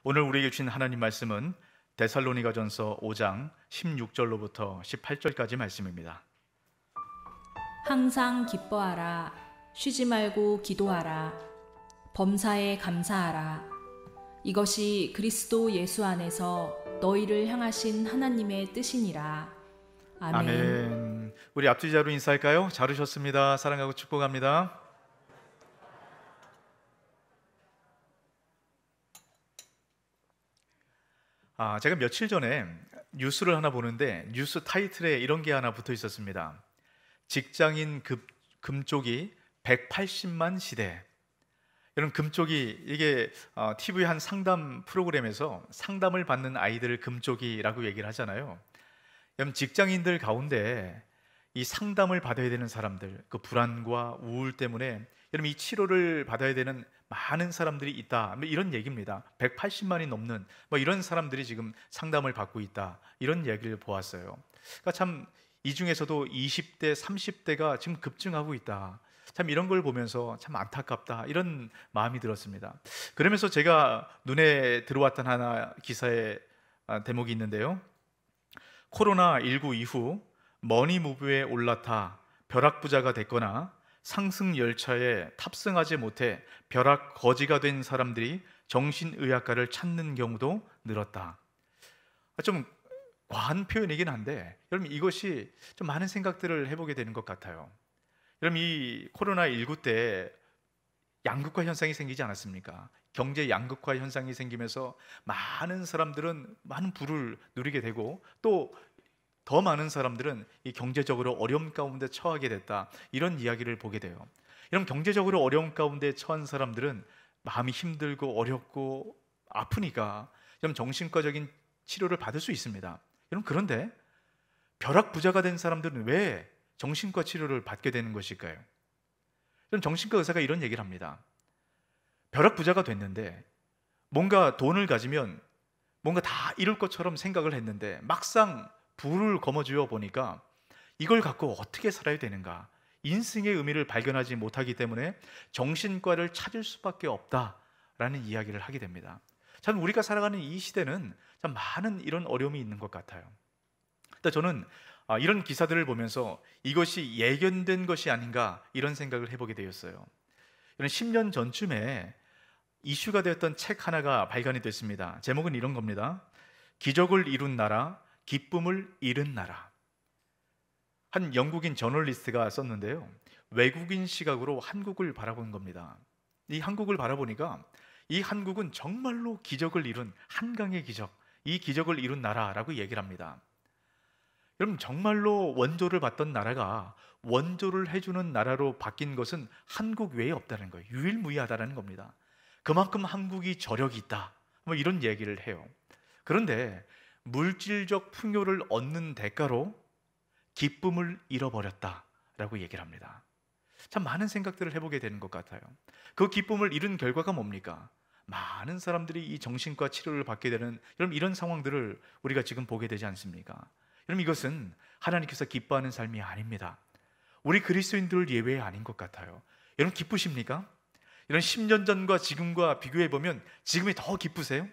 오늘 우리에게 주신 하나님 말씀은 데살로니가전서 5장 16절로부터 18절까지 말씀입니다. 항상 기뻐하라. 쉬지 말고 기도하라. 범사에 감사하라. 이것이 그리스도 예수 안에서 너희를 향하신 하나님의 뜻이니라. 아멘. 아멘. 우리 앞뒤 자로 인사할까요? 잘 오셨습니다. 사랑하고 축복합니다. 제가 며칠 전에 뉴스를 하나 보는데 뉴스 타이틀에 이런 게 하나 붙어 있었습니다. 직장인 금쪽이 180만 시대. 여러분, 금쪽이 이게 TV 한 상담 프로그램에서 상담을 받는 아이들을 금쪽이라고 얘기를 하잖아요. 여러분, 직장인들 가운데 이 상담을 받아야 되는 사람들, 그 불안과 우울 때문에 여러분 이 치료를 받아야 되는 많은 사람들이 있다, 뭐 이런 얘기입니다. 180만이 넘는 뭐 이런 사람들이 지금 상담을 받고 있다, 이런 얘기를 보았어요. 그러니까 참 이 중에서도 20대, 30대가 지금 급증하고 있다. 참 이런 걸 보면서 참 안타깝다, 이런 마음이 들었습니다. 그러면서 제가 눈에 들어왔던 하나 기사의 대목이 있는데요. 코로나19 이후 머니무브에 올라타 벼락부자가 됐거나 상승 열차에 탑승하지 못해 벼락 거지가 된 사람들이 정신의학과를 찾는 경우도 늘었다. 좀 과한 표현이긴 한데 여러분, 이것이 좀 많은 생각들을 해보게 되는 것 같아요. 여러분, 이 코로나19 때 양극화 현상이 생기지 않았습니까? 경제 양극화 현상이 생기면서 많은 사람들은 많은 부를 누리게 되고 또 더 많은 사람들은 이 경제적으로 어려움 가운데 처하게 됐다, 이런 이야기를 보게 돼요. 이런 경제적으로 어려움 가운데 처한 사람들은 마음이 힘들고 어렵고 아프니까 좀 정신과적인 치료를 받을 수 있습니다. 여러분, 그런데 벼락 부자가 된 사람들은 왜 정신과 치료를 받게 되는 것일까요? 그럼 정신과 의사가 이런 얘기를 합니다. 벼락 부자가 됐는데 뭔가 돈을 가지면 뭔가 다 이룰 것처럼 생각을 했는데 막상 부를 거머쥐어 보니까 이걸 갖고 어떻게 살아야 되는가, 인생의 의미를 발견하지 못하기 때문에 정신과를 찾을 수밖에 없다라는 이야기를 하게 됩니다. 참 우리가 살아가는 이 시대는 참 많은 이런 어려움이 있는 것 같아요. 근데 저는 이런 기사들을 보면서 이것이 예견된 것이 아닌가, 이런 생각을 해보게 되었어요. 이런 10년 전쯤에 이슈가 되었던 책 하나가 발간이 됐습니다. 제목은 이런 겁니다. 기적을 이룬 나라, 기쁨을 잃은 나라. 한 영국인 저널리스트가 썼는데요, 외국인 시각으로 한국을 바라본 겁니다. 이 한국을 바라보니까 이 한국은 정말로 기적을 이룬 한강의 기적, 이 기적을 이룬 나라라고 얘기를 합니다. 여러분, 정말로 원조를 받던 나라가 원조를 해주는 나라로 바뀐 것은 한국 외에 없다는 거예요. 유일무이하다는 겁니다. 그만큼 한국이 저력이 있다, 뭐 이런 얘기를 해요. 그런데 물질적 풍요를 얻는 대가로 기쁨을 잃어버렸다라고 얘기를 합니다. 참 많은 생각들을 해보게 되는 것 같아요. 그 기쁨을 잃은 결과가 뭡니까? 많은 사람들이 이 정신과 치료를 받게 되는 이런 상황들을 우리가 지금 보게 되지 않습니까? 여러분, 이것은 하나님께서 기뻐하는 삶이 아닙니다. 우리 그리스도인들 예외 아닌 것 같아요. 여러분, 기쁘십니까? 이런 10년 전과 지금과 비교해보면 지금이 더 기쁘세요?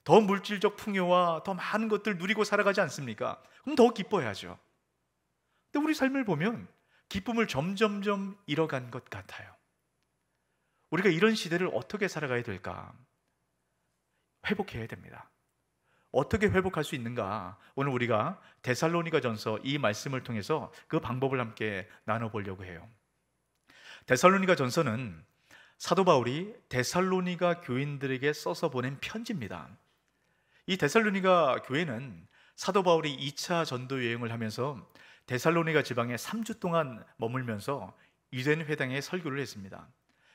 더 물질적 풍요와 더 많은 것들 누리고 살아가지 않습니까? 그럼 더 기뻐야죠. 근데 우리 삶을 보면 기쁨을 점점점 잃어간 것 같아요. 우리가 이런 시대를 어떻게 살아가야 될까? 회복해야 됩니다. 어떻게 회복할 수 있는가? 오늘 우리가 데살로니가전서 이 말씀을 통해서 그 방법을 함께 나눠보려고 해요. 데살로니가전서는 사도 바울이 데살로니가 교인들에게 써서 보낸 편지입니다. 이 데살로니가 교회는 사도 바울이 2차 전도 여행을 하면서 데살로니가 지방에 3주 동안 머물면서 유대인 회당에 설교를 했습니다.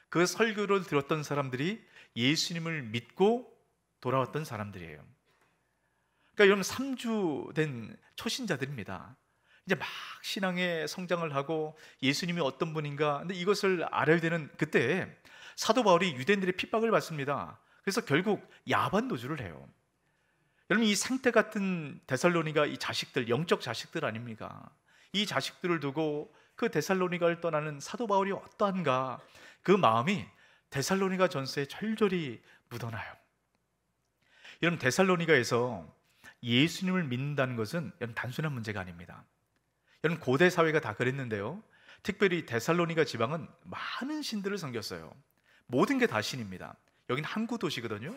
그 설교를 들었던 사람들이 예수님을 믿고 돌아왔던 사람들이에요. 그러니까 여러분, 3주 된 초신자들입니다. 이제 막 신앙의 성장을 하고 예수님이 어떤 분인가, 근데 이것을 알아야 되는 그때 사도 바울이 유대인들의 핍박을 받습니다. 그래서 결국 야반 도주를 해요. 여러분, 이 상태 같은 데살로니가 이 자식들, 영적 자식들 아닙니까? 이 자식들을 두고 그 데살로니가를 떠나는 사도 바울이 어떠한가, 그 마음이 데살로니가 전서에 절절히 묻어나요. 여러분, 데살로니가에서 예수님을 믿는다는 것은 여러분 단순한 문제가 아닙니다. 여러분, 고대 사회가 다 그랬는데요, 특별히 데살로니가 지방은 많은 신들을 섬겼어요. 모든 게 다 신입니다. 여긴 항구 도시거든요.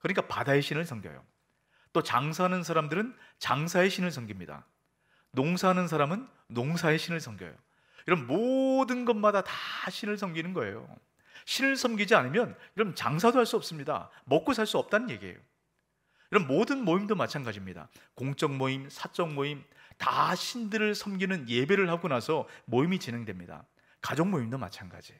그러니까 바다의 신을 섬겨요. 또 장사하는 사람들은 장사의 신을 섬깁니다. 농사하는 사람은 농사의 신을 섬겨요. 이런 모든 것마다 다 신을 섬기는 거예요. 신을 섬기지 않으면 여러분 장사도 할 수 없습니다. 먹고 살 수 없다는 얘기예요. 이런 모든 모임도 마찬가지입니다. 공적 모임, 사적 모임, 다 신들을 섬기는 예배를 하고 나서 모임이 진행됩니다. 가족 모임도 마찬가지.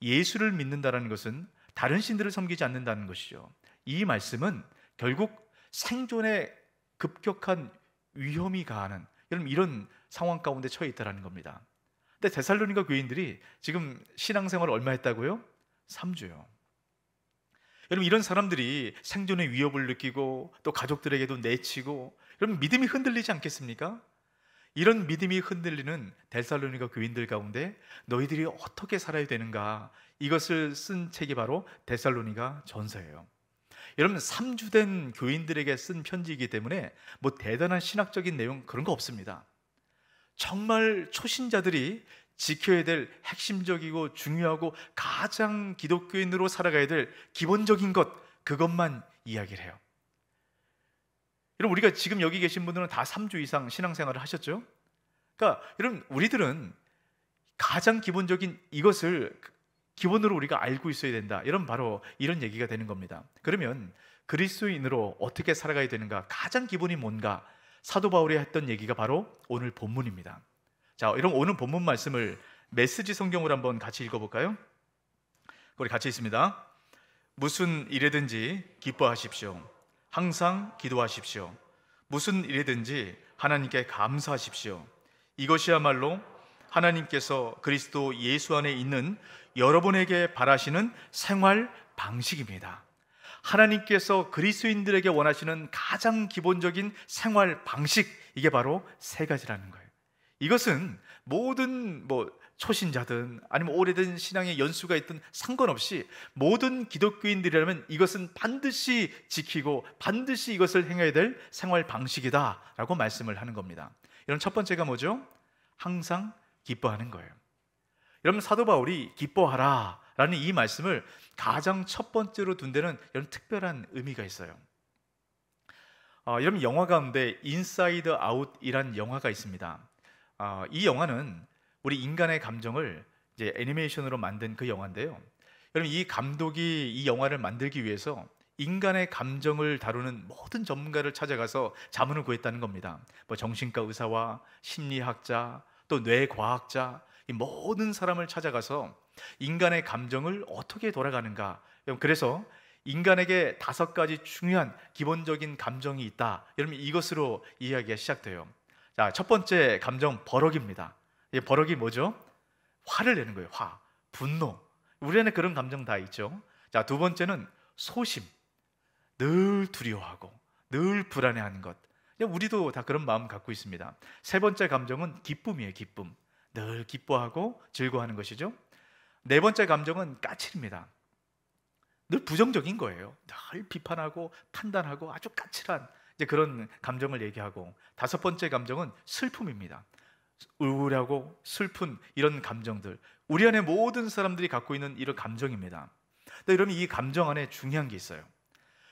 예수를 믿는다는 것은 다른 신들을 섬기지 않는다는 것이죠. 이 말씀은 결국 생존에 급격한 위험이 가하는 여러분 이런 상황 가운데 처해 있다는 겁니다. 근데 데살로니가 교인들이 지금 신앙생활을 얼마 했다고요? 3주요. 여러분, 이런 사람들이 생존의 위협을 느끼고 또 가족들에게도 내치고, 여러분 믿음이 흔들리지 않겠습니까? 이런 믿음이 흔들리는 데살로니가 교인들 가운데 너희들이 어떻게 살아야 되는가, 이것을 쓴 책이 바로 데살로니가 전서예요. 여러분, 3주 된 교인들에게 쓴 편지이기 때문에 뭐 대단한 신학적인 내용 그런 거 없습니다. 정말 초신자들이 지켜야 될 핵심적이고 중요하고 가장 기독교인으로 살아가야 될 기본적인 것, 그것만 이야기를 해요. 여러분, 우리가 지금 여기 계신 분들은 다 3주 이상 신앙생활을 하셨죠? 그러니까 여러분, 우리들은 가장 기본적인 이것을 기본으로 우리가 알고 있어야 된다. 여러분, 바로 이런 얘기가 되는 겁니다. 그러면 그리스도인으로 어떻게 살아가야 되는가, 가장 기본이 뭔가, 사도 바울이 했던 얘기가 바로 오늘 본문입니다. 자, 여러분, 오늘 본문 말씀을 메시지 성경으로 한번 같이 읽어볼까요? 우리 같이 있습니다. 무슨 일이든지 기뻐하십시오. 항상 기도하십시오. 무슨 일이든지 하나님께 감사하십시오. 이것이야말로 하나님께서 그리스도 예수 안에 있는 여러분에게 바라시는 생활 방식입니다. 하나님께서 그리스도인들에게 원하시는 가장 기본적인 생활 방식, 이게 바로 세 가지라는 거예요. 이것은 모든 초신자든 아니면 오래된 신앙의 연수가 있든 상관없이 모든 기독교인들이라면 이것은 반드시 지키고 반드시 이것을 행해야 될 생활 방식이다라고 말씀을 하는 겁니다. 여러분, 첫 번째가 뭐죠? 항상 기뻐하는 거예요. 여러분, 사도 바울이 기뻐하라 라는 이 말씀을 가장 첫 번째로 둔 데는 이런 특별한 의미가 있어요. 여러분, 영화 가운데 인사이드 아웃이란 영화가 있습니다. 이 영화는 우리 인간의 감정을 이제 애니메이션으로 만든 그 영화인데요. 여러분, 이 감독이 이 영화를 만들기 위해서 인간의 감정을 다루는 모든 전문가를 찾아가서 자문을 구했다는 겁니다. 정신과 의사와 심리학자, 또 뇌과학자, 이 모든 사람을 찾아가서 인간의 감정을 어떻게 돌아가는가. 그래서 인간에게 5가지 중요한 기본적인 감정이 있다. 여러분, 이것으로 이야기가 시작돼요. 자, 첫 번째 감정, 버럭입니다. 이 버럭이 뭐죠? 화를 내는 거예요. 화, 분노. 우리 안에 그런 감정 다 있죠. 자, 두 번째는 소심. 늘 두려워하고 늘 불안해하는 것. 우리도 다 그런 마음 갖고 있습니다. 세 번째 감정은 기쁨이에요. 기쁨. 늘 기뻐하고 즐거워하는 것이죠. 네 번째 감정은 까칠입니다. 늘 부정적인 거예요. 늘 비판하고 판단하고 아주 까칠한 이제 그런 감정을 얘기하고, 다섯 번째 감정은 슬픔입니다. 우울하고 슬픈 이런 감정들, 우리 안에 모든 사람들이 갖고 있는 이런 감정입니다. 근데 여러분, 이 감정 안에 중요한 게 있어요.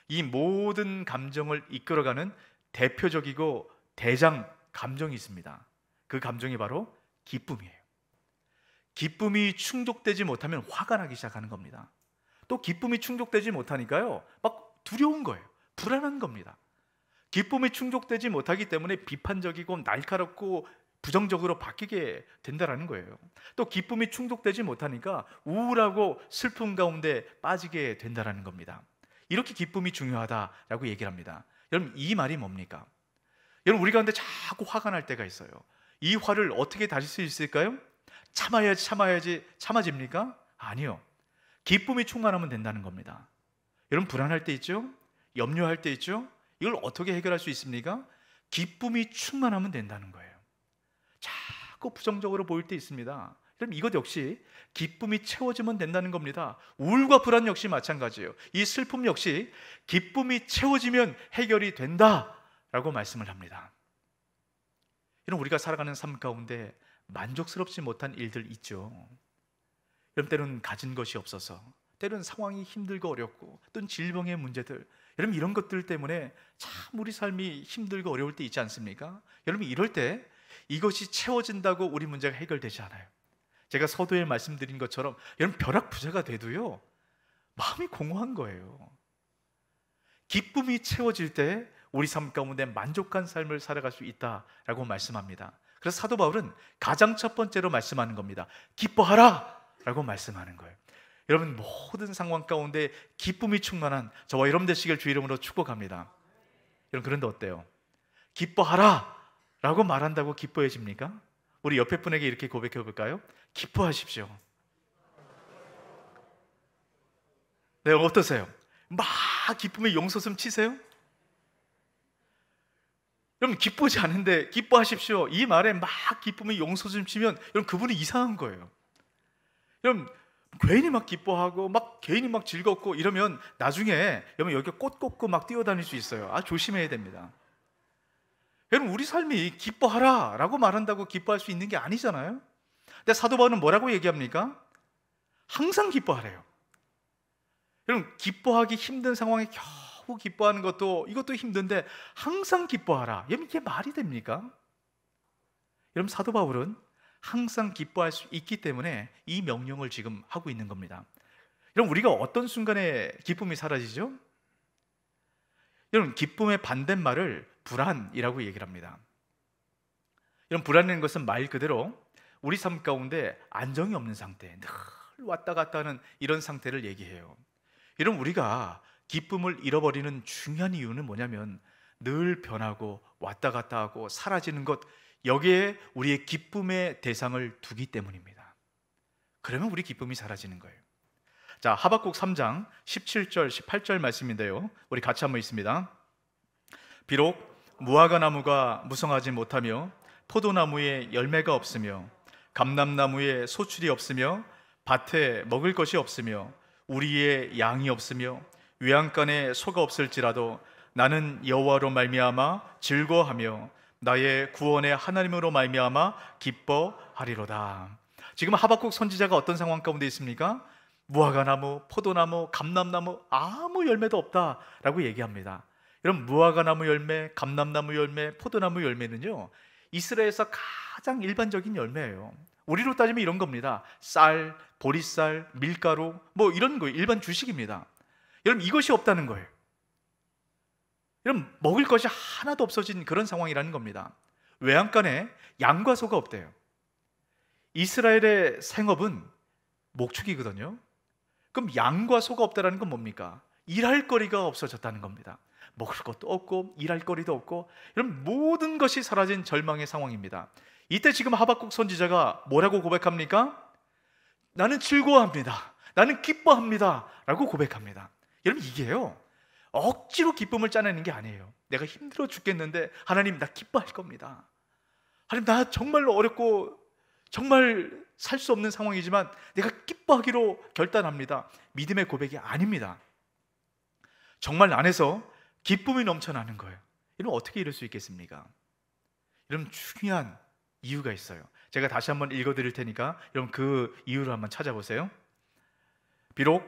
이 모든 감정을 이끌어가는 대표적이고 대장 감정이 있습니다. 그 감정이 바로 기쁨이에요. 기쁨이 충족되지 못하면 화가 나기 시작하는 겁니다. 또 기쁨이 충족되지 못하니까요, 막 두려운 거예요. 불안한 겁니다. 기쁨이 충족되지 못하기 때문에 비판적이고 날카롭고 부정적으로 바뀌게 된다는 거예요. 또 기쁨이 충족되지 못하니까 우울하고 슬픔 가운데 빠지게 된다는 겁니다. 이렇게 기쁨이 중요하다라고 얘기를 합니다. 여러분, 이 말이 뭡니까? 여러분, 우리 가운데 자꾸 화가 날 때가 있어요. 이 화를 어떻게 다질 수 있을까요? 참아야지 참아집니까? 아니요. 기쁨이 충만하면 된다는 겁니다. 여러분, 불안할 때 있죠? 염려할 때 있죠? 이걸 어떻게 해결할 수 있습니까? 기쁨이 충만하면 된다는 거예요. 자꾸 부정적으로 보일 때 있습니다. 그럼 이것 역시 기쁨이 채워지면 된다는 겁니다. 우울과 불안 역시 마찬가지예요. 이 슬픔 역시 기쁨이 채워지면 해결이 된다라고 말씀을 합니다. 이런 우리가 살아가는 삶 가운데 만족스럽지 못한 일들 있죠. 여러분, 때로는 가진 것이 없어서, 때로는 상황이 힘들고 어렵고, 또는 질병의 문제들, 여러분 이런 것들 때문에 참 우리 삶이 힘들고 어려울 때 있지 않습니까? 여러분 이럴 때 이것이 채워진다고 우리 문제가 해결되지 않아요. 제가 서두에 말씀드린 것처럼 여러분 벼락부자가 돼도요 마음이 공허한 거예요. 기쁨이 채워질 때 우리 삶 가운데 만족한 삶을 살아갈 수 있다라고 말씀합니다. 그래서 사도 바울은 가장 첫 번째로 말씀하는 겁니다. 기뻐하라 라고 말씀하는 거예요. 여러분 모든 상황 가운데 기쁨이 충만한 저와 여러분 되시길 주 이름으로 축복합니다. 여러분 그런데 어때요? 기뻐하라 라고 말한다고 기뻐해집니까? 우리 옆에 분에게 이렇게 고백해 볼까요? 기뻐하십시오. 네, 어떠세요? 막 기쁨의 용솟음 치세요? 여러분 기쁘지 않은데 기뻐하십시오 이 말에 막 기쁨의 용솟음 치면 여러분 그분이 이상한 거예요. 여러분 괜히 막 기뻐하고 막 괜히 막 즐겁고 이러면 나중에 여러분 여기 꽃 꽂고 막 뛰어다닐 수 있어요. 조심해야 됩니다. 여러분 우리 삶이 기뻐하라 라고 말한다고 기뻐할 수 있는 게 아니잖아요. 근데 사도 바울은 뭐라고 얘기합니까? 항상 기뻐하래요. 여러분 기뻐하기 힘든 상황에 겨우 기뻐하는 것도 이것도 힘든데 항상 기뻐하라. 여러분 이게 말이 됩니까? 여러분 사도 바울은 항상 기뻐할 수 있기 때문에 이 명령을 지금 하고 있는 겁니다. 여러분 우리가 어떤 순간에 기쁨이 사라지죠? 여러분 기쁨의 반대말을 불안이라고 얘기를 합니다. 여러분 불안이라는 것은 말 그대로 우리 삶 가운데 안정이 없는 상태, 늘 왔다 갔다 하는 이런 상태를 얘기해요. 여러분 우리가 기쁨을 잃어버리는 중요한 이유는 뭐냐면 늘 변하고 왔다 갔다 하고 사라지는 것, 여기에 우리의 기쁨의 대상을 두기 때문입니다. 그러면 우리 기쁨이 사라지는 거예요. 자, 하박국 3장 17절 18절 말씀인데요, 우리 같이 한번 읽습니다. 비록 무화과 나무가 무성하지 못하며 포도나무에 열매가 없으며 감람나무에 소출이 없으며 밭에 먹을 것이 없으며 우리의 양이 없으며 외양간에 소가 없을지라도 나는 여호와로 말미암아 즐거워하며 나의 구원의 하나님으로 말미암아 기뻐하리로다. 지금 하박국 선지자가 어떤 상황 가운데 있습니까? 무화과나무, 포도나무, 감람나무 아무 열매도 없다라고 얘기합니다. 여러분 무화과나무 열매, 감람나무 열매, 포도나무 열매는요 이스라엘에서 가장 일반적인 열매예요. 우리로 따지면 이런 겁니다. 쌀, 보리쌀, 밀가루 뭐 이런 거 일반 주식입니다. 여러분 이것이 없다는 거예요. 여러분 먹을 것이 하나도 없어진 그런 상황이라는 겁니다. 외양간에 양과 소가 없대요. 이스라엘의 생업은 목축이거든요. 그럼 양과 소가 없다는 건 뭡니까? 일할 거리가 없어졌다는 겁니다. 먹을 것도 없고 일할 거리도 없고 여러분 모든 것이 사라진 절망의 상황입니다. 이때 지금 하박국 선지자가 뭐라고 고백합니까? 나는 즐거워합니다. 나는 기뻐합니다 라고 고백합니다. 여러분 이게요 억지로 기쁨을 짜내는 게 아니에요. 내가 힘들어 죽겠는데 하나님 나 기뻐할 겁니다. 하나님 나 정말로 어렵고 정말 살 수 없는 상황이지만 내가 기뻐하기로 결단합니다. 믿음의 고백이 아닙니다. 정말 안에서 기쁨이 넘쳐나는 거예요. 이러면 어떻게 이럴 수 있겠습니까? 여러분 중요한 이유가 있어요. 제가 다시 한번 읽어드릴 테니까 여러분 그 이유를 한번 찾아보세요. 비록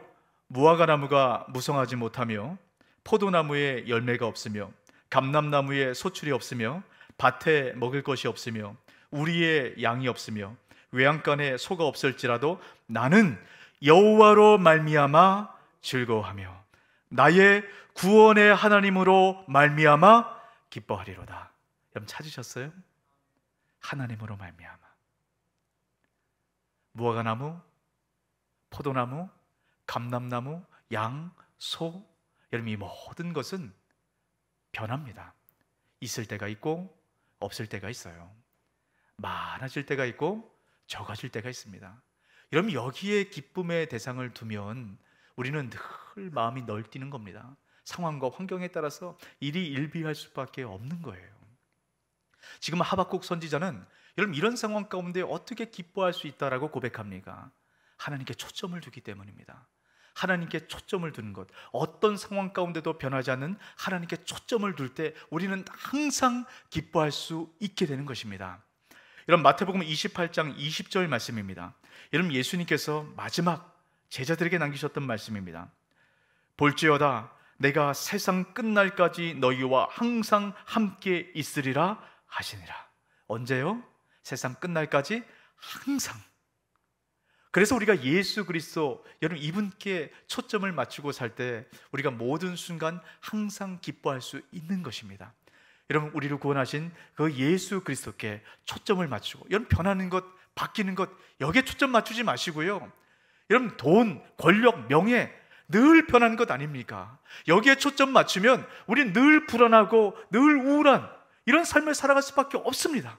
무화과나무가 무성하지 못하며 포도나무에 열매가 없으며 감람나무에 소출이 없으며 밭에 먹을 것이 없으며 우리의 양이 없으며 외양간에 소가 없을지라도 나는 여호와로 말미암아 즐거워하며 나의 구원의 하나님으로 말미암아 기뻐하리로다. 여러분 찾으셨어요? 하나님으로 말미암아. 무화과나무, 포도나무, 감람나무, 양, 소, 여러분 이 모든 것은 변합니다. 있을 때가 있고 없을 때가 있어요. 많아질 때가 있고 적어질 때가 있습니다. 여러분 여기에 기쁨의 대상을 두면 우리는 늘 마음이 널뛰는 겁니다. 상황과 환경에 따라서 일이 일비할 수밖에 없는 거예요. 지금 하박국 선지자는 여러분 이런 상황 가운데 어떻게 기뻐할 수 있다라고 고백합니까? 하나님께 초점을 두기 때문입니다. 하나님께 초점을 두는 것, 어떤 상황 가운데도 변하지 않는 하나님께 초점을 둘 때 우리는 항상 기뻐할 수 있게 되는 것입니다. 여러분 마태복음 28장 20절 말씀입니다. 여러분 예수님께서 마지막 제자들에게 남기셨던 말씀입니다. 볼지어다 내가 세상 끝날까지 너희와 항상 함께 있으리라 하시니라. 언제요? 세상 끝날까지 항상. 그래서 우리가 예수 그리스도, 여러분 이분께 초점을 맞추고 살 때 우리가 모든 순간 항상 기뻐할 수 있는 것입니다. 여러분 우리를 구원하신 그 예수 그리스도께 초점을 맞추고, 여러분 변하는 것, 바뀌는 것 여기에 초점 맞추지 마시고요. 여러분 돈, 권력, 명예 늘 변하는 것 아닙니까? 여기에 초점 맞추면 우리는 늘 불안하고 늘 우울한 이런 삶을 살아갈 수밖에 없습니다.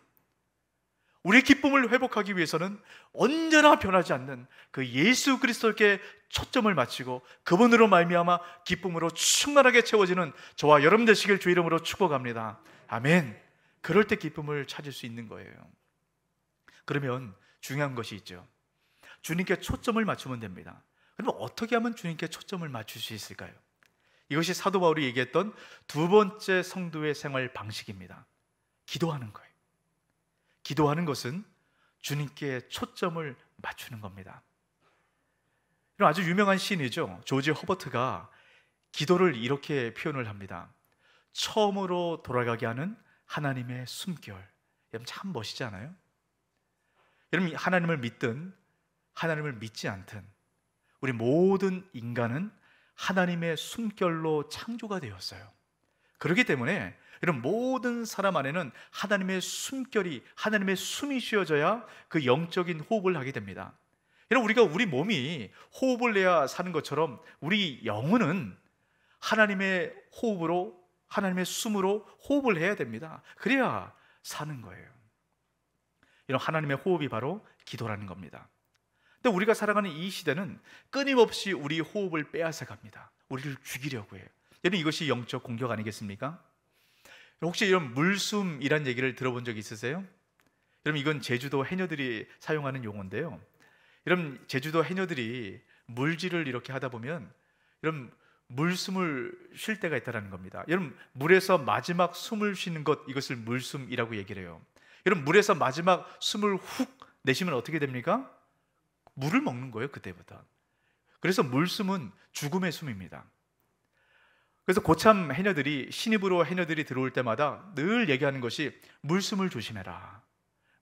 우리의 기쁨을 회복하기 위해서는 언제나 변하지 않는 그 예수 그리스도께 초점을 맞추고 그분으로 말미암아 기쁨으로 충만하게 채워지는 저와 여러분 되시길 주 이름으로 축복합니다. 아멘. 그럴 때 기쁨을 찾을 수 있는 거예요. 그러면 중요한 것이 있죠. 주님께 초점을 맞추면 됩니다. 그러면 어떻게 하면 주님께 초점을 맞출 수 있을까요? 이것이 사도 바울이 얘기했던 두 번째 성도의 생활 방식입니다. 기도하는 거예요. 기도하는 것은 주님께 초점을 맞추는 겁니다. 아주 유명한 시인이죠. 조지 허버트가 기도를 이렇게 표현을 합니다. 처음으로 돌아가게 하는 하나님의 숨결. 여러분 참 멋있지 않아요? 여러분 하나님을 믿든 하나님을 믿지 않든 우리 모든 인간은 하나님의 숨결로 창조가 되었어요. 그렇기 때문에 이런 모든 사람 안에는 하나님의 숨결이, 하나님의 숨이 쉬어져야 그 영적인 호흡을 하게 됩니다. 여러분 우리가 우리 몸이 호흡을 내야 사는 것처럼 우리 영혼은 하나님의 호흡으로, 하나님의 숨으로 호흡을 해야 됩니다. 그래야 사는 거예요. 이런 하나님의 호흡이 바로 기도라는 겁니다. 근데 우리가 살아가는 이 시대는 끊임없이 우리 호흡을 빼앗아 갑니다. 우리를 죽이려고 해요. 여러분 이것이 영적 공격 아니겠습니까? 혹시 이런 물숨이란 얘기를 들어본 적 있으세요? 여러분 이건 제주도 해녀들이 사용하는 용어인데요. 여러분 제주도 해녀들이 물질을 이렇게 하다 보면 여러분 물숨을 쉴 때가 있다는 겁니다. 여러분 물에서 마지막 숨을 쉬는 것, 이것을 물숨이라고 얘기를 해요. 여러분 물에서 마지막 숨을 훅 내쉬면 어떻게 됩니까? 물을 먹는 거예요, 그때부터. 그래서 물숨은 죽음의 숨입니다. 그래서 고참 해녀들이, 신입으로 해녀들이 들어올 때마다 늘 얘기하는 것이 물숨을 조심해라,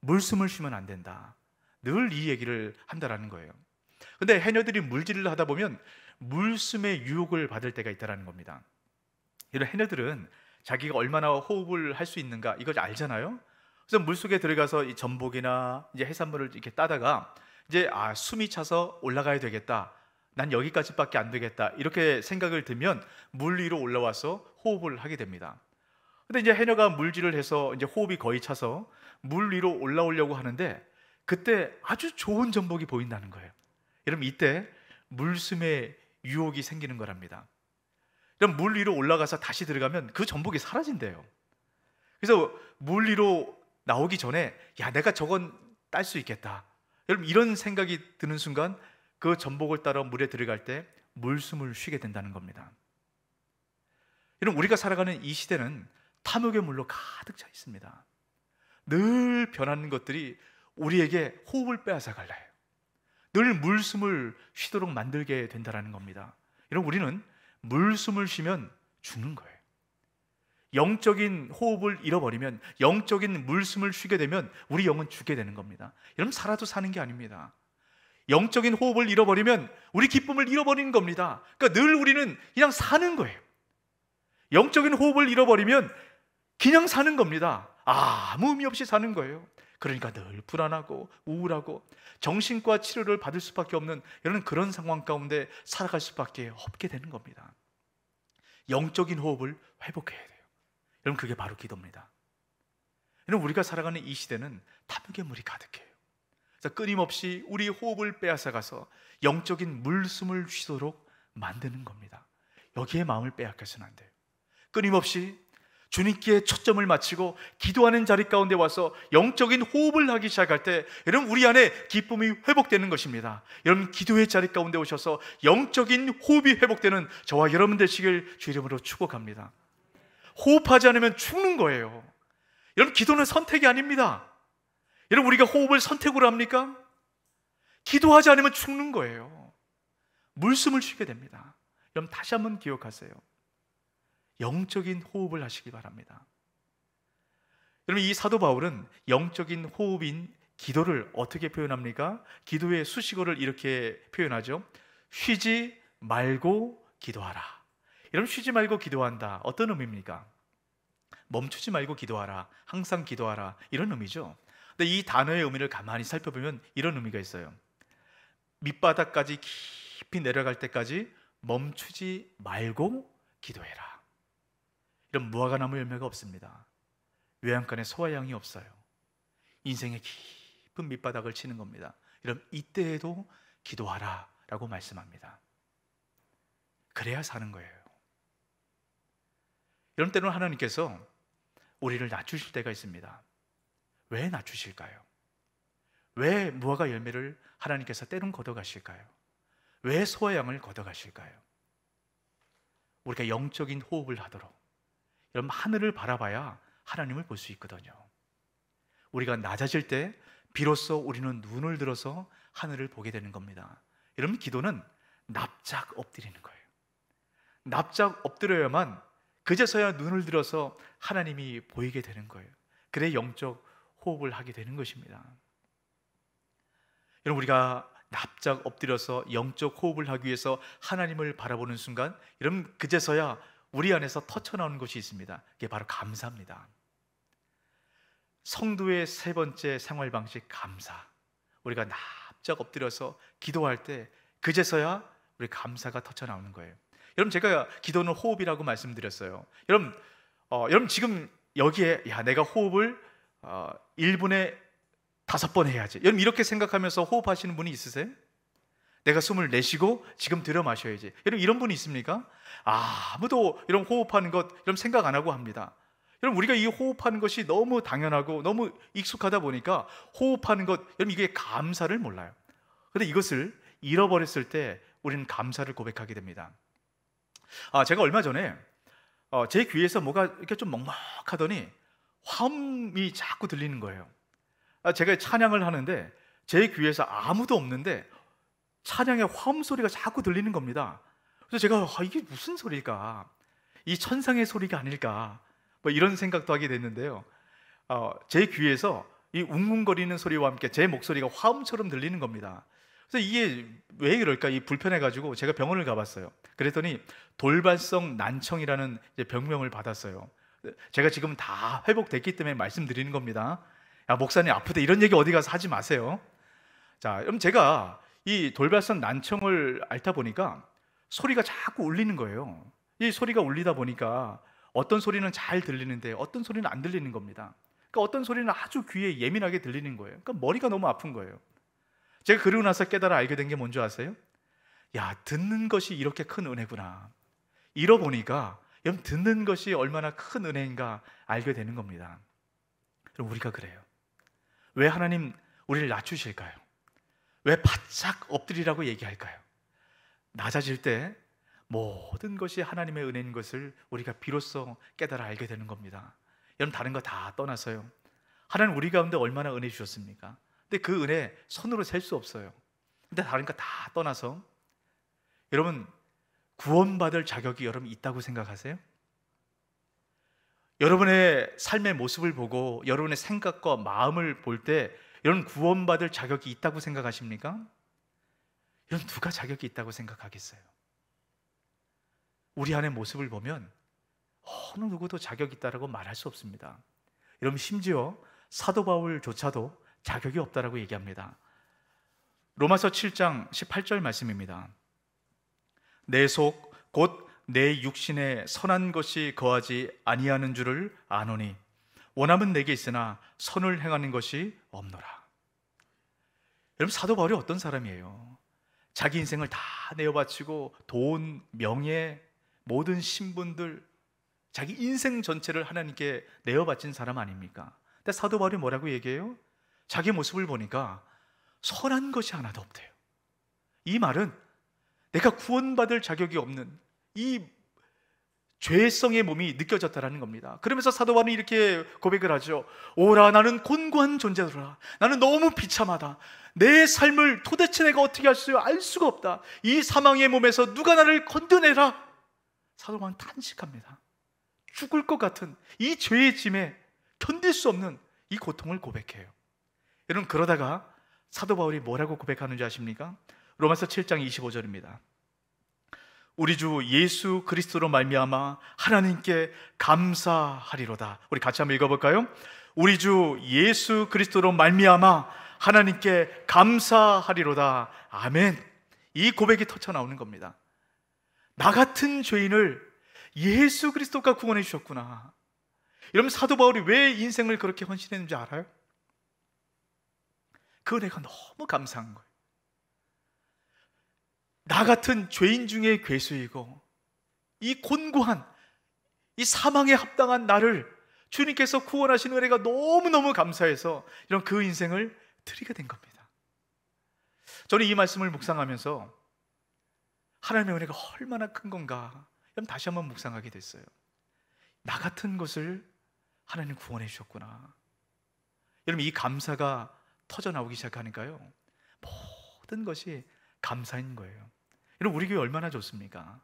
물숨을 쉬면 안 된다, 늘 이 얘기를 한다라는 거예요. 근데 해녀들이 물질을 하다 보면 물숨의 유혹을 받을 때가 있다는 겁니다. 이런 해녀들은 자기가 얼마나 호흡을 할 수 있는가 이걸 알잖아요. 그래서 물속에 들어가서 이 전복이나 이제 해산물을 이렇게 따다가 이제 숨이 차서 올라가야 되겠다, 난 여기까지밖에 안 되겠다, 이렇게 생각을 들면 물 위로 올라와서 호흡을 하게 됩니다. 근데 이제 해녀가 물질을 해서 이제 호흡이 거의 차서 물 위로 올라오려고 하는데 그때 아주 좋은 전복이 보인다는 거예요. 여러분 이때 물숨의 유혹이 생기는 거랍니다. 그럼 물 위로 올라가서 다시 들어가면 그 전복이 사라진대요. 그래서 물 위로 나오기 전에 야, 내가 저건 딸 수 있겠다, 여러분 이런 생각이 드는 순간 그 전복을 따라 물에 들어갈 때 물숨을 쉬게 된다는 겁니다. 여러분 우리가 살아가는 이 시대는 탐욕의 물로 가득 차 있습니다. 늘 변하는 것들이 우리에게 호흡을 빼앗아 갈라요. 늘 물숨을 쉬도록 만들게 된다는 겁니다. 여러분 우리는 물숨을 쉬면 죽는 거예요. 영적인 호흡을 잃어버리면, 영적인 물숨을 쉬게 되면 우리 영은 죽게 되는 겁니다. 여러분 살아도 사는 게 아닙니다. 영적인 호흡을 잃어버리면 우리 기쁨을 잃어버리는 겁니다. 그러니까 늘 우리는 그냥 사는 거예요. 영적인 호흡을 잃어버리면 그냥 사는 겁니다. 아무 의미 없이 사는 거예요. 그러니까 늘 불안하고 우울하고 정신과 치료를 받을 수밖에 없는 이런 그런 상황 가운데 살아갈 수밖에 없게 되는 겁니다. 영적인 호흡을 회복해야 돼요. 여러분 그게 바로 기도입니다. 여러분 우리가 살아가는 이 시대는 탐욕의 물이 가득해요. 그래서 끊임없이 우리 호흡을 빼앗아가서 영적인 물숨을 쉬도록 만드는 겁니다. 여기에 마음을 빼앗겨서는 안 돼요. 끊임없이 주님께 초점을 맞추고 기도하는 자리 가운데 와서 영적인 호흡을 하기 시작할 때 여러분 우리 안에 기쁨이 회복되는 것입니다. 여러분 기도의 자리 가운데 오셔서 영적인 호흡이 회복되는 저와 여러분 되시길 주 이름으로 축복합니다. 호흡하지 않으면 죽는 거예요. 여러분 기도는 선택이 아닙니다. 여러분 우리가 호흡을 선택으로 합니까? 기도하지 않으면 죽는 거예요. 물숨을 쉬게 됩니다. 여러분 다시 한번 기억하세요. 영적인 호흡을 하시기 바랍니다. 여러분 이 사도 바울은 영적인 호흡인 기도를 어떻게 표현합니까? 기도의 수식어를 이렇게 표현하죠. 쉬지 말고 기도하라. 여러분 쉬지 말고 기도한다. 어떤 의미입니까? 멈추지 말고 기도하라. 항상 기도하라. 이런 의미죠. 근데 이 단어의 의미를 가만히 살펴보면 이런 의미가 있어요. 밑바닥까지 깊이 내려갈 때까지 멈추지 말고 기도해라. 이런 무화과 나무 열매가 없습니다. 외양간에 소와 양이 없어요. 인생의 깊은 밑바닥을 치는 겁니다. 이런 이때에도 기도하라 라고 말씀합니다. 그래야 사는 거예요. 이런 때는 하나님께서 우리를 낮추실 때가 있습니다. 왜 낮추실까요? 왜 무화과 열매를 하나님께서 때론 걷어가실까요? 왜 소와 양을 걷어가실까요? 우리가 영적인 호흡을 하도록 여러분 하늘을 바라봐야 하나님을 볼 수 있거든요. 우리가 낮아질 때 비로소 우리는 눈을 들어서 하늘을 보게 되는 겁니다. 여러분 기도는 납작 엎드리는 거예요. 납작 엎드려야만 그제서야 눈을 들어서 하나님이 보이게 되는 거예요. 그래 영적 호흡을 하게 되는 것입니다. 여러분 우리가 납작 엎드려서 영적 호흡을 하기 위해서 하나님을 바라보는 순간 여러분 그제서야 우리 안에서 터쳐나오는 것이 있습니다. 그게 바로 감사입니다. 성도의 세 번째 생활 방식 감사. 우리가 납작 엎드려서 기도할 때 그제서야 우리 감사가 터쳐나오는 거예요. 여러분 제가 기도는 호흡이라고 말씀드렸어요. 여러분 지금 여기에 내가 호흡을 1분에 5번 해야지. 여러분 이렇게 생각하면서 호흡하시는 분이 있으세요? 내가 숨을 내쉬고 지금 들여 마셔야지. 여러분 이런 분이 있습니까? 아무도 이런 호흡하는 것 여러분 생각 안 하고 합니다. 여러분 우리가 이 호흡하는 것이 너무 당연하고 너무 익숙하다 보니까 호흡하는 것 여러분 이게 감사를 몰라요. 그런데 이것을 잃어버렸을 때 우리는 감사를 고백하게 됩니다. 제가 얼마 전에 제 귀에서 뭐가 이렇게 좀 먹먹하더니 화음이 자꾸 들리는 거예요. 제가 찬양을 하는데 제 귀에서 아무도 없는데 찬양의 화음 소리가 자꾸 들리는 겁니다. 그래서 제가 이게 무슨 소리일까? 이 천상의 소리가 아닐까? 뭐 이런 생각도 하게 됐는데요. 제 귀에서 이 웅웅거리는 소리와 함께 제 목소리가 화음처럼 들리는 겁니다. 그래서 이게 왜 그럴까? 이 불편해가지고 제가 병원을 가봤어요. 그랬더니 돌발성 난청이라는 병명을 받았어요. 제가 지금 다 회복됐기 때문에 말씀드리는 겁니다. 야, 목사님 아프다 이런 얘기 어디 가서 하지 마세요. 자, 그럼 제가 이 돌발성 난청을 앓다 보니까 소리가 자꾸 울리는 거예요. 이 소리가 울리다 보니까 어떤 소리는 잘 들리는데 어떤 소리는 안 들리는 겁니다. 그러니까 어떤 소리는 아주 귀에 예민하게 들리는 거예요. 그러니까 머리가 너무 아픈 거예요. 제가 그러고 나서 깨달아 알게 된 게 뭔지 아세요? 야, 듣는 것이 이렇게 큰 은혜구나. 잃어보니까 여러분 듣는 것이 얼마나 큰 은혜인가 알게 되는 겁니다. 그럼 우리가 그래요. 왜 하나님 우리를 낮추실까요? 왜 바짝 엎드리라고 얘기할까요? 낮아질 때 모든 것이 하나님의 은혜인 것을 우리가 비로소 깨달아 알게 되는 겁니다. 여러분 다른 거 다 떠나서요, 하나님 우리 가운데 얼마나 은혜 주셨습니까? 근데 그 은혜 손으로 셀 수 없어요. 근데 다른 거 다 떠나서 여러분 구원받을 자격이 여러분 있다고 생각하세요? 여러분의 삶의 모습을 보고 여러분의 생각과 마음을 볼 때 여러분 구원받을 자격이 있다고 생각하십니까? 여러분 누가 자격이 있다고 생각하겠어요? 우리 안의 모습을 보면 어느 누구도 자격이 있다고 말할 수 없습니다. 여러분 심지어 사도 바울조차도 자격이 없다라고 얘기합니다. 로마서 7장 18절 말씀입니다. 내 속 곧 내 육신에 선한 것이 거하지 아니하는 줄을 아노니 원함은 내게 있으나 선을 행하는 것이 없노라. 여러분 사도 바울이 어떤 사람이에요? 자기 인생을 다 내어바치고 돈, 명예, 모든 신분들 자기 인생 전체를 하나님께 내어 바친 사람 아닙니까? 근데 사도 바울이 뭐라고 얘기해요? 자기 모습을 보니까 선한 것이 하나도 없대요. 이 말은 내가 구원받을 자격이 없는 이 죄성의 몸이 느껴졌다라는 겁니다. 그러면서 사도 바울은 이렇게 고백을 하죠. 오라, 나는 곤고한 존재더라. 나는 너무 비참하다. 내 삶을 도대체 내가 어떻게 할 수 알 수가 없다. 이 사망의 몸에서 누가 나를 건져내라. 사도 바울은 탄식합니다. 죽을 것 같은 이 죄의 짐에 견딜 수 없는 이 고통을 고백해요. 여러분, 그러다가 사도 바울이 뭐라고 고백하는지 아십니까? 로마서 7장 25절입니다. 우리 주 예수 그리스도로 말미암아 하나님께 감사하리로다. 우리 같이 한번 읽어볼까요? 우리 주 예수 그리스도로 말미암아 하나님께 감사하리로다. 아멘. 이 고백이 터져 나오는 겁니다. 나 같은 죄인을 예수 그리스도가 구원해 주셨구나. 여러분, 사도 바울이 왜 인생을 그렇게 헌신했는지 알아요? 그 은혜가 너무 감사한 거예요. 나 같은 죄인 중에 괴수이고 이 곤고한 이 사망에 합당한 나를 주님께서 구원하신 은혜가 너무너무 감사해서 이런 그 인생을 드리게 된 겁니다. 저는 이 말씀을 묵상하면서 하나님의 은혜가 얼마나 큰 건가 다시 한번 묵상하게 됐어요. 나 같은 것을 하나님 구원해 주셨구나. 여러분, 이 감사가 터져 나오기 시작하니까요, 모든 것이 감사인 거예요. 여러분, 우리 교회 얼마나 좋습니까?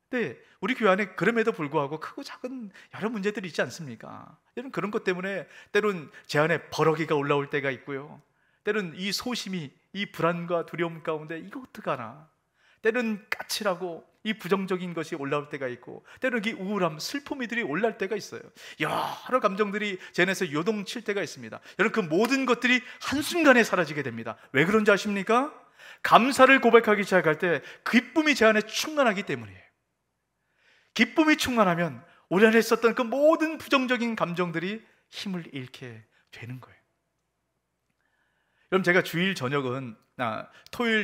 근데 우리 교회 안에 그럼에도 불구하고 크고 작은 여러 문제들이 있지 않습니까? 여러분, 그런 것 때문에 때론 제 안에 버럭이가 올라올 때가 있고요, 때론 이 소심이, 이 불안과 두려움 가운데 이거 어떡하나, 때론 까칠하고 이 부정적인 것이 올라올 때가 있고, 때론 이 우울함, 슬픔이들이 올라올 때가 있어요. 여러 감정들이 제 안에서 요동칠 때가 있습니다. 여러분, 그 모든 것들이 한순간에 사라지게 됩니다. 왜 그런지 아십니까? 감사를 고백하기 시작할 때 기쁨이 제 안에 충만하기 때문이에요. 기쁨이 충만하면 우리 안에 있었던 그 모든 부정적인 감정들이 힘을 잃게 되는 거예요. 여러분, 제가 토요일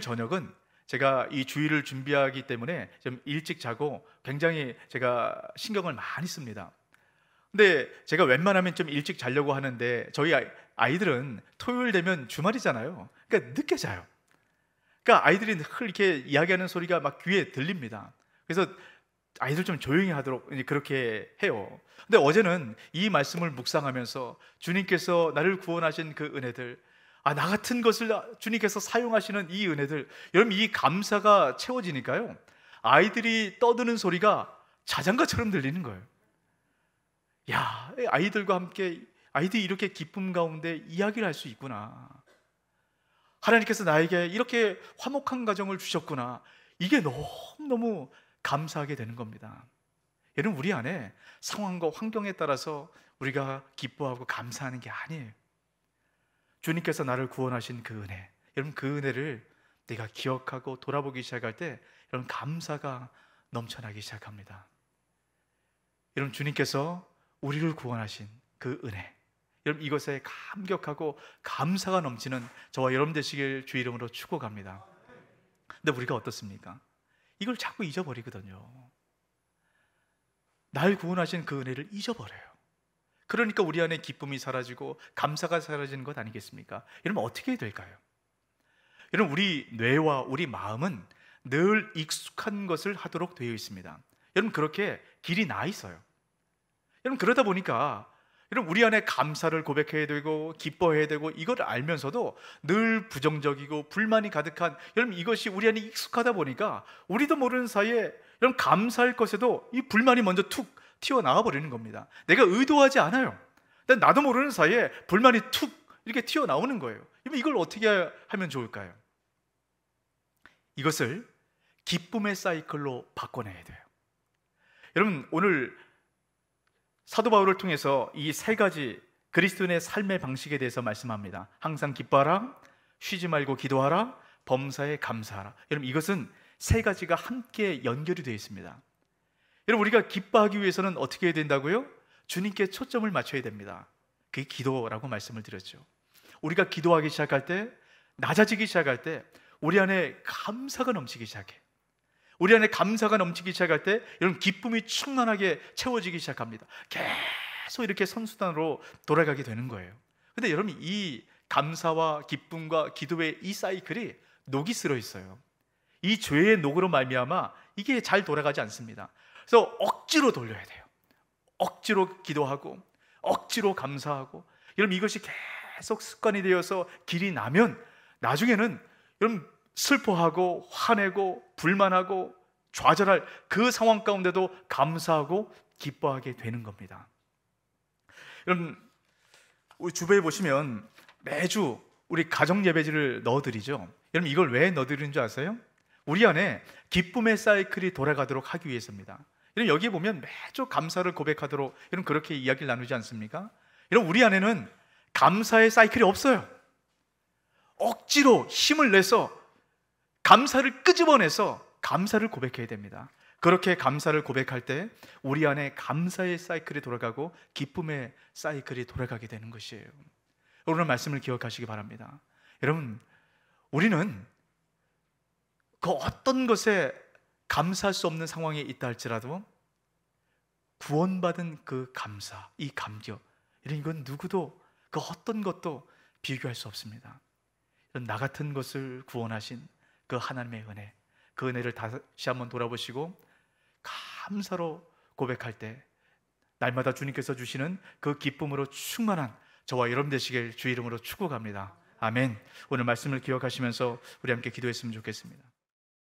저녁은 제가 이 주일을 준비하기 때문에 좀 일찍 자고 굉장히 제가 신경을 많이 씁니다. 근데 제가 웬만하면 좀 일찍 자려고 하는데 저희 아이들은 토요일 되면 주말이잖아요. 그러니까 늦게 자요. 그러니까 아이들이 이렇게 이야기하는 소리가 막 귀에 들립니다. 그래서 아이들 좀 조용히 하도록 그렇게 해요. 근데 어제는 이 말씀을 묵상하면서 주님께서 나를 구원하신 그 은혜들, 나 같은 것을 주님께서 사용하시는 이 은혜들, 여러분, 이 감사가 채워지니까요, 아이들이 떠드는 소리가 자장가처럼 들리는 거예요. 야, 아이들과 함께 아이들이 이렇게 기쁨 가운데 이야기를 할 수 있구나. 하나님께서 나에게 이렇게 화목한 가정을 주셨구나. 이게 너무너무 감사하게 되는 겁니다. 여러분, 우리 안에 상황과 환경에 따라서 우리가 기뻐하고 감사하는 게 아니에요. 주님께서 나를 구원하신 그 은혜, 여러분, 그 은혜를 내가 기억하고 돌아보기 시작할 때 여러분, 감사가 넘쳐나기 시작합니다. 여러분, 주님께서 우리를 구원하신 그 은혜, 여러분, 이것에 감격하고 감사가 넘치는 저와 여러분 되시길 주 이름으로 축복합니다. 근데 우리가 어떻습니까? 이걸 자꾸 잊어버리거든요. 날 구원하신 그 은혜를 잊어버려요. 그러니까 우리 안에 기쁨이 사라지고 감사가 사라지는 것 아니겠습니까? 여러분, 어떻게 해야 될까요? 여러분, 우리 뇌와 우리 마음은 늘 익숙한 것을 하도록 되어 있습니다. 여러분, 그렇게 길이 나 있어요. 여러분, 그러다 보니까 여러분, 우리 안에 감사를 고백해야 되고 기뻐해야 되고 이걸 알면서도 늘 부정적이고 불만이 가득한, 여러분, 이것이 우리 안에 익숙하다 보니까 우리도 모르는 사이에 여러분, 감사할 것에도 이 불만이 먼저 툭 튀어나와 버리는 겁니다. 내가 의도하지 않아요. 근데 나도 모르는 사이에 불만이 툭 이렇게 튀어나오는 거예요. 이걸 어떻게 하면 좋을까요? 이것을 기쁨의 사이클로 바꿔내야 돼요. 여러분, 오늘 사도 바울을 통해서 이 세 가지 그리스도인의 삶의 방식에 대해서 말씀합니다. 항상 기뻐하라, 쉬지 말고 기도하라, 범사에 감사하라. 여러분, 이것은 세 가지가 함께 연결이 되어 있습니다. 여러분, 우리가 기뻐하기 위해서는 어떻게 해야 된다고요? 주님께 초점을 맞춰야 됩니다. 그게 기도라고 말씀을 드렸죠. 우리가 기도하기 시작할 때, 낮아지기 시작할 때 우리 안에 감사가 넘치기 시작해. 우리 안에 감사가 넘치기 시작할 때 여러분 기쁨이 충만하게 채워지기 시작합니다. 계속 이렇게 선순환으로 돌아가게 되는 거예요. 근데 여러분 이 감사와 기쁨과 기도의 이 사이클이 녹이 슬어 있어요. 이 죄의 녹으로 말미암아 이게 잘 돌아가지 않습니다. 그래서 억지로 돌려야 돼요. 억지로 기도하고 억지로 감사하고, 여러분 이것이 계속 습관이 되어서 길이 나면 나중에는 여러분 슬퍼하고 화내고 불만하고 좌절할 그 상황 가운데도 감사하고 기뻐하게 되는 겁니다. 여러분 우리 주변에 보시면 매주 우리 가정 예배지를 넣어드리죠. 여러분 이걸 왜 넣어드리는 줄 아세요? 우리 안에 기쁨의 사이클이 돌아가도록 하기 위해서입니다. 여러분 여기 보면 매주 감사를 고백하도록 여러분 그렇게 이야기를 나누지 않습니까? 여러분 우리 안에는 감사의 사이클이 없어요. 억지로 힘을 내서 감사를 끄집어내서 감사를 고백해야 됩니다. 그렇게 감사를 고백할 때 우리 안에 감사의 사이클이 돌아가고 기쁨의 사이클이 돌아가게 되는 것이에요. 오늘 말씀을 기억하시기 바랍니다. 여러분 우리는 그 어떤 것에 감사할 수 없는 상황에 있다 할지라도 구원받은 그 감사, 이 감격, 이건 누구도 그 어떤 것도 비교할 수 없습니다. 나 같은 것을 구원하신 그 하나님의 은혜, 그 은혜를 다시 한번 돌아보시고 감사로 고백할 때 날마다 주님께서 주시는 그 기쁨으로 충만한 저와 여러분 되시길 주의 이름으로 축복합니다. 아멘. 오늘 말씀을 기억하시면서 우리 함께 기도했으면 좋겠습니다.